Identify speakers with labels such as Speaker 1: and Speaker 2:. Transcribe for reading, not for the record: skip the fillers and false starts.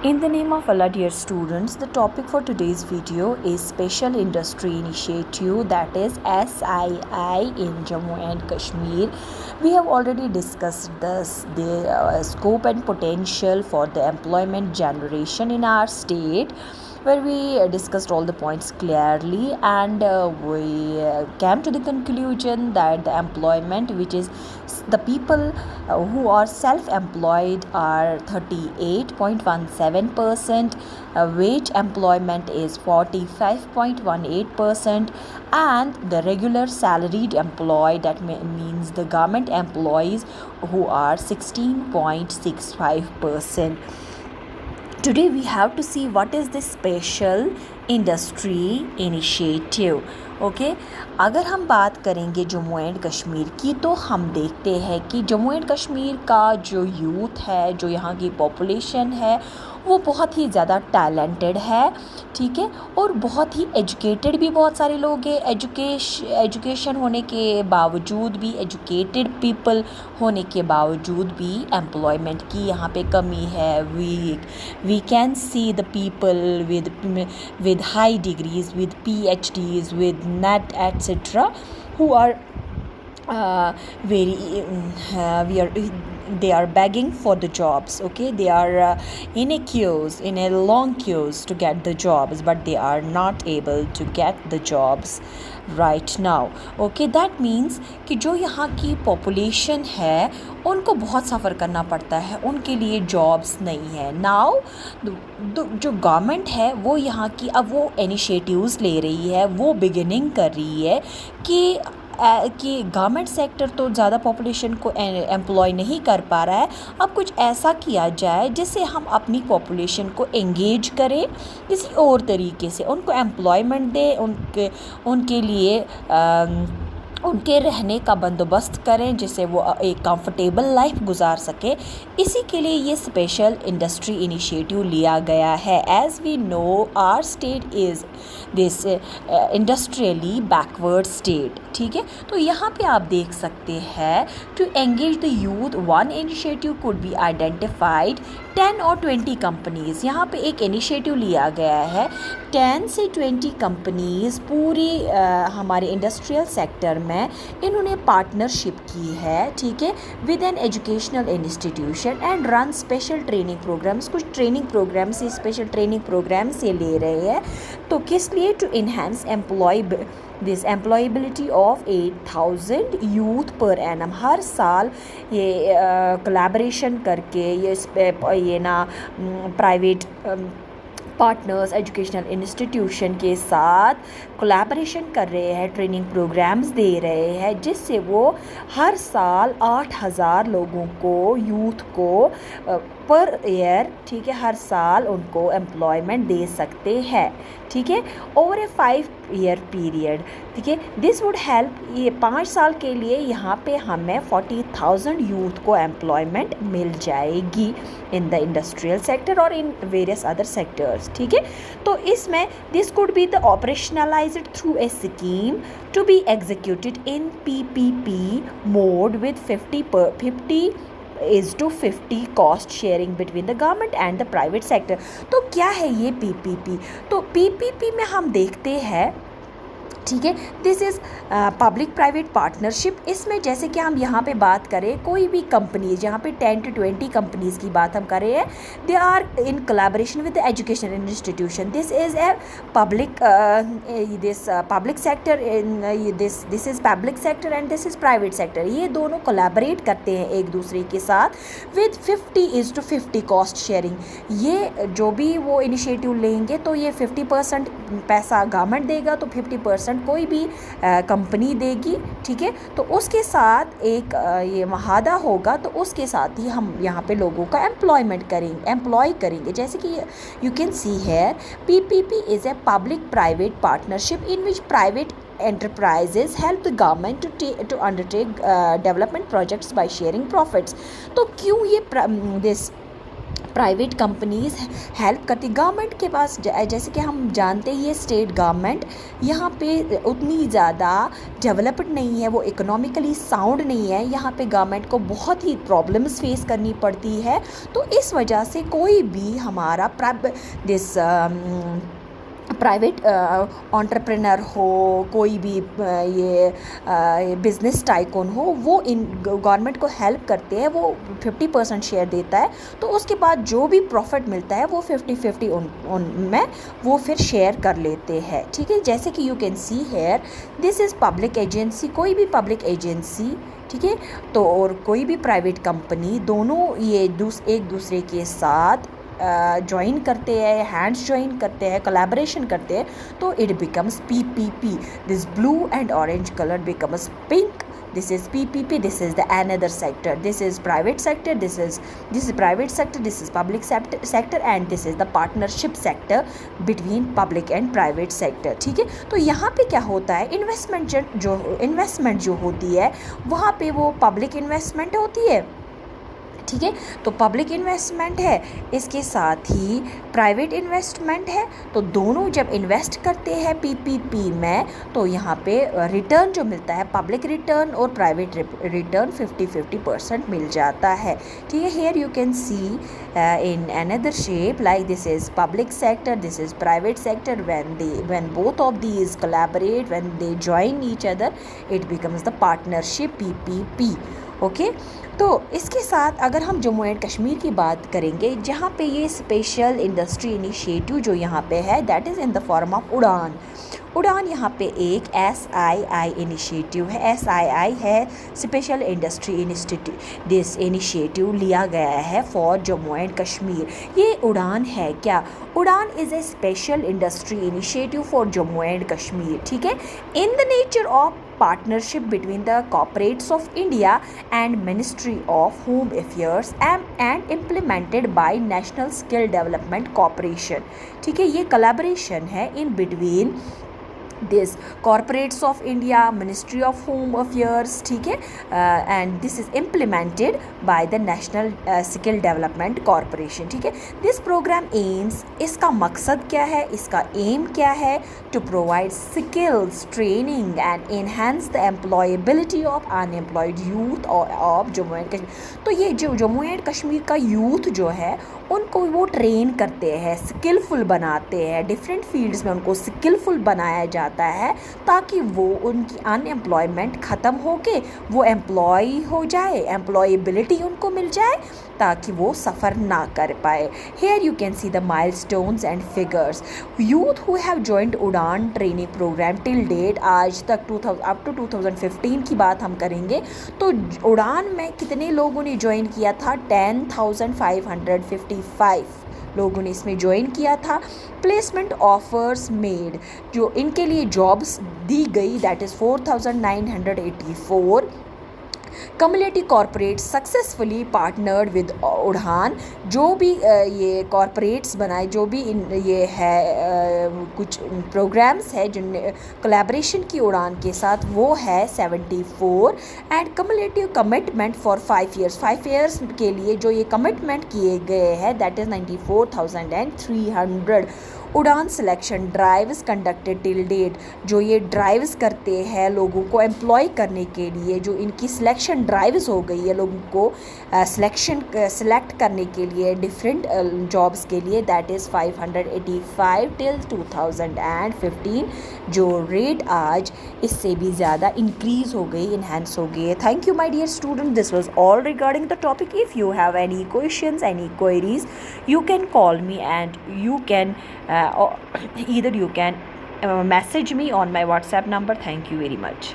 Speaker 1: In the name of Allah, dear students, the topic for today's video is Special Industry Initiative, that is SII in Jammu and Kashmir. We have already discussed the scope and potential for the employment generation in our state, where we discussed all the points clearly, and we came to the conclusion that the employment, which is the people who are self-employed, are 38.17%, wage employment is 45.18%, and the regular salaried employed, that means the government employees, who are 16.65%. Today we have to see what is this special industry initiative. Okay अगर हम बात करेंगे Jammu and Kashmir की, तो हम देखते हैं कि जम्मू एंड कश्मीर का जो यूथ है, जो यहाँ की पॉपुलेशन है, वो बहुत ही ज़्यादा टैलेंटेड है, ठीक है, और बहुत ही एजुकेटेड भी बहुत सारे लोग हैं। एजुकेशन होने के बावजूद भी, एजुकेटेड पीपल होने के बावजूद भी एम्प्लॉयमेंट की यहाँ पे कमी है। We can see the people with high degrees, with PhDs, with NET, etc., who are they are begging for the jobs. Okay, they are in a long queues to get the jobs, but they are not able to get the jobs right now. Okay, that means कि जो यहाँ की population है, उनको बहुत सफ़र करना पड़ता है, उनके लिए जॉब्स नहीं है। नाउ जो गवर्नमेंट है वो यहाँ की अब वो इनिशिएटिव्स ले रही है, वो बिगिनिंग कर रही है कि गवर्नमेंट सेक्टर तो ज़्यादा पॉपुलेशन को एम्प्लॉय नहीं कर पा रहा है, अब कुछ ऐसा किया जाए जिससे हम अपनी पॉपुलेशन को एंगेज करें, किसी और तरीके से उनको एम्प्लॉयमेंट दें, उनके लिए उनके रहने का बंदोबस्त करें, जिससे वो एक कंफर्टेबल लाइफ गुजार सके। इसी के लिए ये स्पेशल इंडस्ट्री इनिशिएटिव लिया गया है। As we know, our state is this industrially backward state, ठीक है। तो यहाँ पे आप देख सकते हैं, to engage the youth, one initiative could be identified 10 और 20 कंपनीज़। यहाँ पे एक इनिशिएटिव लिया गया है, 10 से 20 कंपनीज़ पूरी हमारे इंडस्ट्रियल सेक्टर में इन्होंने पार्टनरशिप की है, ठीक है, with an educational institution and run special training programmes. कुछ ट्रेनिंग प्रोग्राम से, स्पेशल ट्रेनिंग प्रोग्राम से ले रहे हैं, तो किस लिए? To enhance employability of 8,000 youth per annum. हर साल ये कोलैबोरेशन करके ये ना प्राइवेट पार्टनर्स, एजुकेशनल इंस्टीट्यूशन के साथ कोलैबोरेशन कर रहे हैं, ट्रेनिंग प्रोग्राम्स दे रहे हैं, जिससे वो हर साल 8,000 लोगों को, यूथ को पर ईयर, ठीक है, हर साल उनको एम्प्लॉयमेंट दे सकते हैं, ठीक है, ओवर ए 5-year पीरियड, ठीक है। दिस वुड हेल्प, ये 5 साल के लिए यहाँ पे हमें 40,000 यूथ को एम्प्लॉयमेंट मिल जाएगी इन द इंडस्ट्रियल सेक्टर और इन वेरियस अदर सेक्टर्स, ठीक है। तो इसमें this could be the operationalized through a scheme to be executed in PPP mode with 50:50 cost sharing between the government and the private sector. तो क्या है ये PPP? तो PPP में हम देखते हैं, ठीक है, this is public private partnership. इसमें जैसे कि हम यहाँ पे बात करें, कोई भी कंपनीज, यहाँ पे 10 to 20 कंपनीज़ की बात हम कर रहे हैं, they are in collaboration with the educational institution. This is a public public sector, this is public sector and this is private sector. ये दोनों कोलैबोरेट करते हैं एक दूसरे के साथ विद 50:50 कॉस्ट शेयरिंग। ये जो भी वो इनिशिएटिव लेंगे, तो ये 50% पैसा गवर्नमेंट देगा, तो 50% कोई भी कंपनी देगी, ठीक है। तो उसके साथ एक ये महादा होगा, तो उसके साथ ही हम यहाँ पे लोगों का एम्प्लॉय करेंगे। जैसे कि you can see here, PPP is a public private partnership in which private enterprises help the government to undertake development projects by sharing profits। तो क्यों ये this प्राइवेट कंपनीज़ हेल्प करती। गवर्नमेंट के पास जैसे कि हम जानते ही है, स्टेट गवर्नमेंट यहाँ पे उतनी ज़्यादा डेवलप्ड नहीं है, वो इकोनॉमिकली साउंड नहीं है। यहाँ पे गवर्नमेंट को बहुत ही प्रॉब्लम्स फेस करनी पड़ती है। तो इस वजह से कोई भी हमारा प्राइवेट एंटरप्रेन्योर हो, कोई भी ये बिज़नेस टाइकून हो, वो इन गवर्नमेंट को हेल्प करते हैं। वो 50% शेयर देता है, तो उसके बाद जो भी प्रॉफिट मिलता है वो 50-50 उनमें वो फिर शेयर कर लेते हैं। ठीक है, जैसे कि you can see here, this is public agency. कोई भी पब्लिक एजेंसी, ठीक है, तो और कोई भी प्राइवेट कंपनी, दोनों ये एक दूसरे के साथ ज्वाइन करते हैं, हैंड्स ज्वाइन करते हैं, कोलैबोरेशन करते हैं, तो it becomes PPP। This blue and orange colour becomes pink. This is PPP. This is the another sector. This is private sector. This is private sector. This is public sector and this is the partnership sector between public and private sector. ठीक है, तो यहाँ पे क्या होता है, investment जो होती है वहाँ पे वो पब्लिक इन्वेस्टमेंट होती है। ठीक है, तो पब्लिक इन्वेस्टमेंट है, इसके साथ ही प्राइवेट इन्वेस्टमेंट है। तो दोनों जब इन्वेस्ट करते हैं PPP में, तो यहाँ पे रिटर्न जो मिलता है, पब्लिक रिटर्न और प्राइवेट रिटर्न 50-50% मिल जाता है। ठीक है, here you can C in another shape like this is public sector, this is private sector. when both of these collaborate, when they join each other, it becomes the partnership PPP. Okay, तो इसके साथ अगर हम Jammu and Kashmir की बात करेंगे, जहाँ पे ये स्पेशल इंडस्ट्री इनिशिएटिव जो यहाँ पे है, that is in the form of उड़ान। उड़ान यहाँ पे एक SII इनिशिएटिव है। SII है special industry institute. This initiative लिया गया है फॉर जम्मू एंड कश्मीर। ये उड़ान है क्या? उड़ान is a special industry initiative for Jammu and Kashmir. ठीक है, in the nature of partnership between the corporates of India and Ministry of Home Affairs and implemented by National Skill Development Corporation. ठीक है, ये collaboration है in between this corporates of India, Ministry of Home Affairs, ठीक है, and this is implemented by the National Skill Development Corporation. ठीक है, this program aims, इसका मकसद क्या है, इसका एम क्या है, to provide skills, training and enhance the employability of unemployed youth of Jammu and Kashmir. तो ये जो जम्मू एंड कश्मीर का यूथ जो है, उनको वो ट्रेन करते हैं, स्किलफुल बनाते हैं, डिफरेंट फील्ड्स में उनको स्किलफुल बनाया जाता है, ताकि वो उनकी अनएम्प्लॉयमेंट ख़त्म हो के वो एम्प्लॉय हो जाए, एम्प्लॉयबिलिटी उनको मिल जाए, ताकि वो सफ़र ना कर पाए। Here you can see the milestones and figures. Youth who have joined Udaan training programme till date, आज तक अप टू 2015 की बात हम करेंगे, तो उड़ान में कितने लोगों ने ज्वाइन किया था? 10,555 लोगों ने इसमें ज्वाइन किया था। प्लेसमेंट ऑफर्स मेड, जो इनके लिए जॉब्स दी गई, that is 4,984। Community corporate successfully partnered with उड़ान। जो भी ये कॉरपोरेट्स बनाए, जो भी ये है कुछ प्रोग्राम्स है जिनने कोलैबोरेशन की उड़ान के साथ, वो है 74। And cumulative commitment for 5 years, 5 years के लिए जो ये कमिटमेंट किए गए हैं, that is 94,300। Udaan selection drives conducted till date, जो ये ड्राइव्स करते हैं लोगों को एम्प्लॉय करने के लिए, जो इनकी सिलेक्शन ड्राइव्स हो गई है लोगों को सेलेक्ट करने के लिए डिफरेंट जॉब्स के लिए, दैट इज़ 585 टिल 2015। जो रेट आज इससे भी ज़्यादा इंक्रीज़ हो गई, इन्हेंस हो गई है। Thank you my dear student, this was all regarding the topic. If you have any questions, any queries, you can call me and you can either you can message me on my WhatsApp number. Thank you very much.